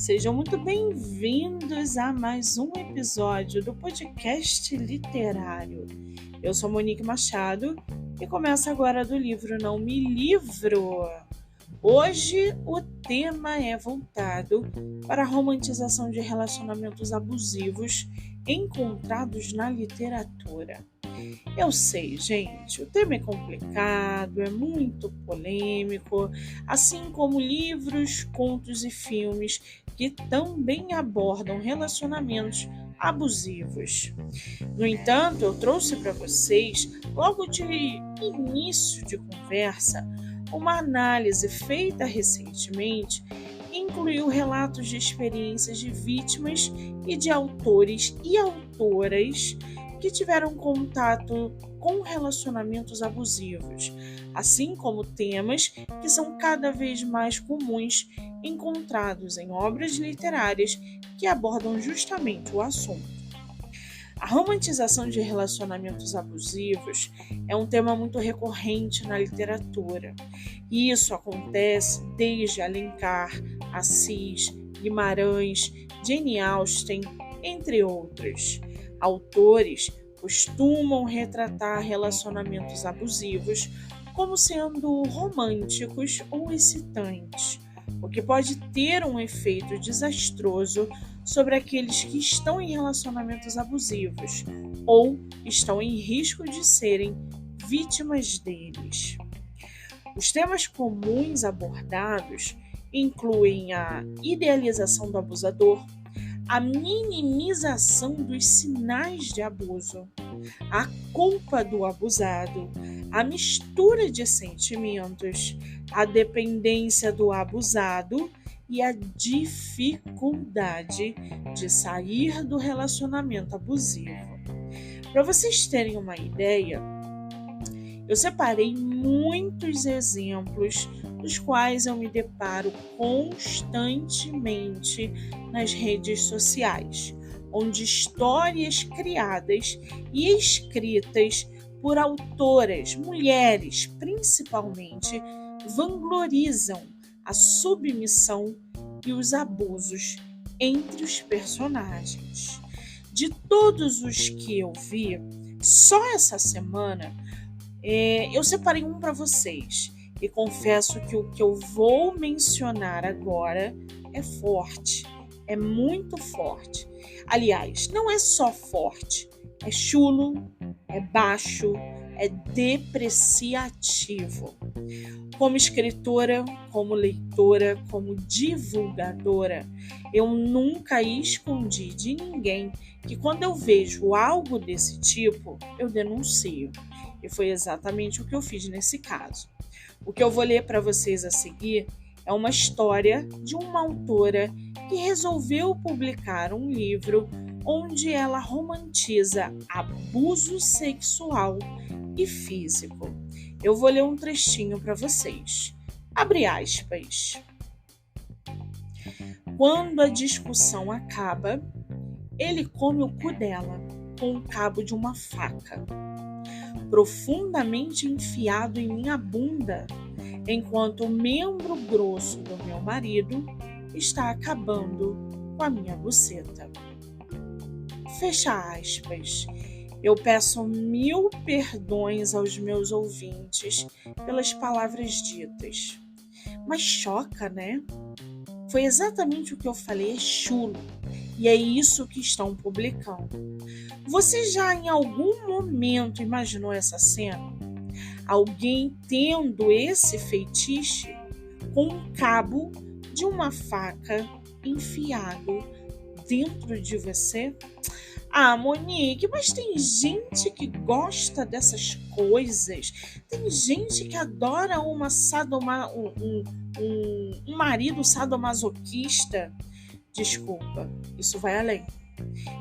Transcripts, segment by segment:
Sejam muito bem-vindos a mais um episódio do podcast literário. Eu sou Monique Machado e começo agora do livro Não Me Livro. Hoje o tema é voltado para a romantização de relacionamentos abusivos encontrados na literatura. Eu sei, gente, o tema é complicado, é muito polêmico, assim como livros, contos e filmes que também abordam relacionamentos abusivos. No entanto, eu trouxe para vocês, logo de início de conversa, uma análise feita recentemente que incluiu relatos de experiências de vítimas e de autores e autoras que tiveram contato com relacionamentos abusivos, assim como temas que são cada vez mais comuns encontrados em obras literárias que abordam justamente o assunto. A romantização de relacionamentos abusivos é um tema muito recorrente na literatura, e isso acontece desde Alencar, Assis, Guimarães, Jane Austen, entre outros. Autores costumam retratar relacionamentos abusivos como sendo românticos ou excitantes, o que pode ter um efeito desastroso sobre aqueles que estão em relacionamentos abusivos ou estão em risco de serem vítimas deles. Os temas comuns abordados incluem a idealização do abusador, a minimização dos sinais de abuso, a culpa do abusado, a mistura de sentimentos, a dependência do abusado e a dificuldade de sair do relacionamento abusivo. Para vocês terem uma ideia, eu separei muitos exemplos dos quais eu me deparo constantemente nas redes sociais, onde histórias criadas e escritas por autoras, mulheres principalmente, vanglorizam a submissão e os abusos entre os personagens. De todos os que eu vi, só essa semana, eu separei um para vocês e confesso que o que eu vou mencionar agora é forte, é muito forte. Aliás, não é só forte, é chulo, é baixo, é depreciativo. Como escritora, como leitora, como divulgadora, eu nunca escondi de ninguém que quando eu vejo algo desse tipo, eu denuncio. E foi exatamente o que eu fiz nesse caso. O que eu vou ler para vocês a seguir é uma história de uma autora que resolveu publicar um livro onde ela romantiza abuso sexual e físico. Eu vou ler um trechinho para vocês. Abre aspas. Quando a discussão acaba, ele come o cu dela com o cabo de uma faca, profundamente enfiado em minha bunda, enquanto o membro grosso do meu marido está acabando com a minha buceta. Fecha aspas. Eu peço 1000 perdões aos meus ouvintes pelas palavras ditas. Mas choca, né? Foi exatamente o que eu falei, é chulo. E é isso que estão publicando. Você já em algum momento imaginou essa cena? Alguém tendo esse feitiço com um cabo de uma faca enfiado dentro de você? Ah, Monique, mas tem gente que gosta dessas coisas. Tem gente que adora um marido sadomasoquista. Desculpa, isso vai além.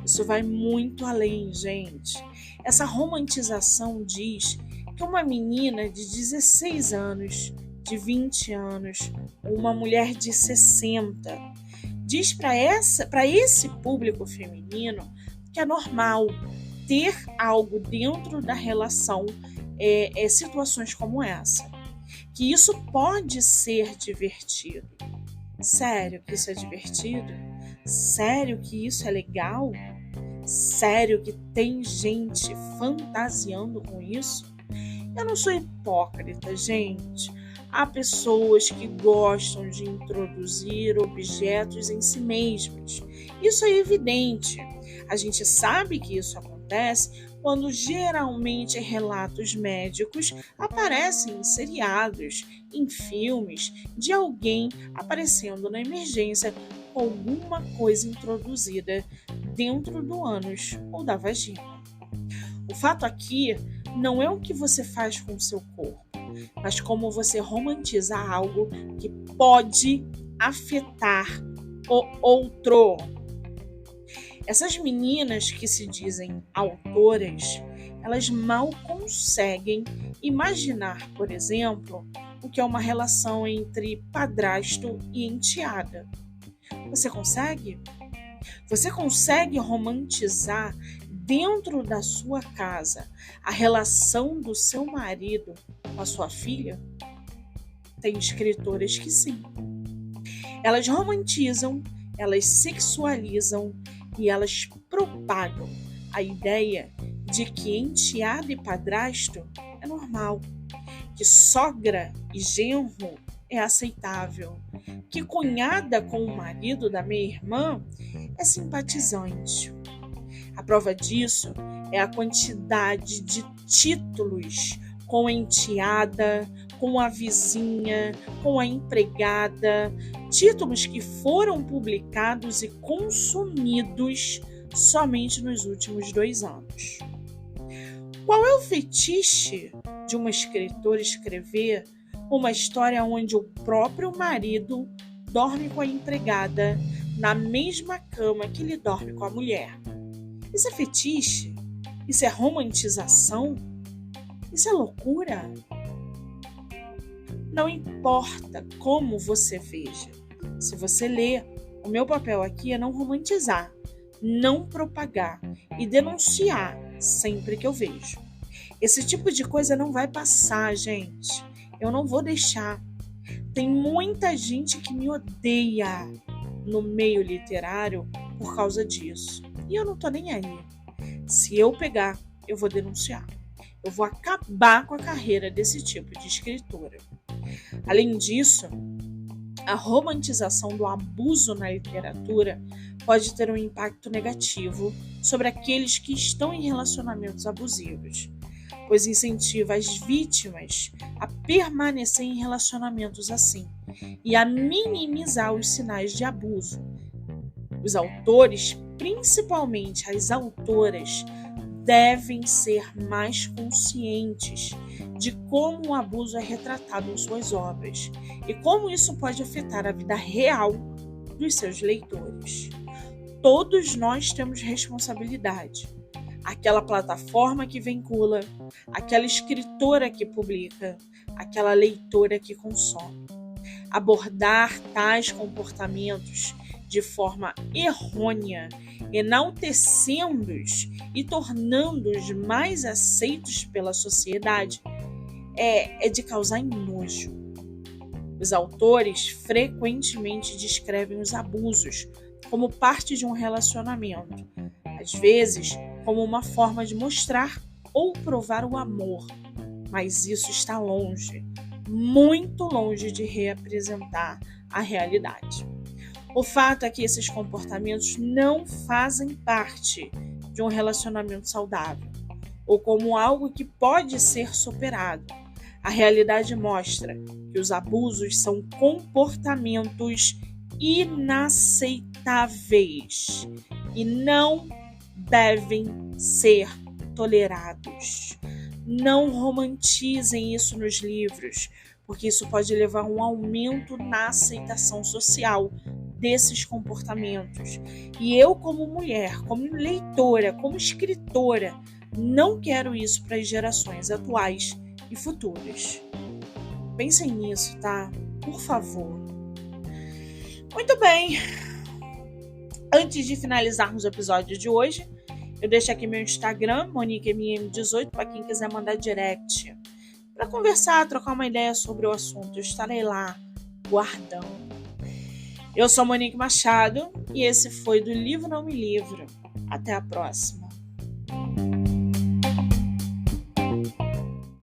Isso vai muito além, gente. Essa romantização diz que uma menina de 16 anos, de 20 anos, ou uma mulher de 60, diz para esse público feminino que é normal ter algo dentro da relação, situações como essa. Que isso pode ser divertido. Sério que isso é divertido? Sério que isso é legal? Sério que tem gente fantasiando com isso? Eu não sou hipócrita, gente. Há pessoas que gostam de introduzir objetos em si mesmas. Isso é evidente. A gente sabe que isso acontece quando geralmente relatos médicos aparecem em seriados, em filmes, de alguém aparecendo na emergência com alguma coisa introduzida dentro do ânus ou da vagina. O fato aqui não é o que você faz com o seu corpo, mas como você romantiza algo que pode afetar o outro. Essas meninas que se dizem autoras, elas mal conseguem imaginar, por exemplo, o que é uma relação entre padrasto e enteada. Você consegue? Você consegue romantizar dentro da sua casa a relação do seu marido com a sua filha? Tem escritoras que sim. Elas romantizam, elas sexualizam e elas propagam a ideia de que enteado e padrasto é normal, que sogra e genro é aceitável, que cunhada com o marido da minha irmã é simpatizante. A prova disso é a quantidade de títulos com a enteada, com a vizinha, com a empregada, títulos que foram publicados e consumidos somente nos últimos 2 anos. Qual é o fetiche de uma escritora escrever uma história onde o próprio marido dorme com a empregada na mesma cama que ele dorme com a mulher? Isso é fetiche? Isso é romantização? Isso é loucura? Não importa como você veja. Se você lê, o meu papel aqui é não romantizar, não propagar e denunciar sempre que eu vejo. Esse tipo de coisa não vai passar, gente. Eu não vou deixar. Tem muita gente que me odeia no meio literário por causa disso. E eu não tô nem aí. Se eu pegar, eu vou denunciar. Eu vou acabar com a carreira desse tipo de escritora. Além disso, a romantização do abuso na literatura pode ter um impacto negativo sobre aqueles que estão em relacionamentos abusivos, pois incentiva as vítimas a permanecer em relacionamentos assim e a minimizar os sinais de abuso. Os autores, principalmente as autoras, devem ser mais conscientes de como o abuso é retratado em suas obras e como isso pode afetar a vida real dos seus leitores. Todos nós temos responsabilidade. Aquela plataforma que vincula, aquela escritora que publica, aquela leitora que consome. Abordar tais comportamentos de forma errônea, enaltecendo-os e tornando-os mais aceitos pela sociedade, é de causar nojo. Os autores frequentemente descrevem os abusos como parte de um relacionamento, às vezes como uma forma de mostrar ou provar o amor, mas isso está longe, muito longe de representar a realidade. O fato é que esses comportamentos não fazem parte de um relacionamento saudável ou como algo que pode ser superado. A realidade mostra que os abusos são comportamentos inaceitáveis e não devem ser tolerados. Não romantizem isso nos livros, porque isso pode levar a um aumento na aceitação social desses comportamentos. E eu, como mulher, como leitora, como escritora, não quero isso para as gerações atuais e futuras. Pensem nisso, tá? Por favor. Muito bem. Antes de finalizarmos o episódio de hoje, eu deixo aqui meu Instagram, MoniqueMM18, para quem quiser mandar direct. Para conversar, trocar uma ideia sobre o assunto. Eu estarei lá, guardando. Eu sou Monique Machado e esse foi do Livro Não Me Livro. Até a próxima!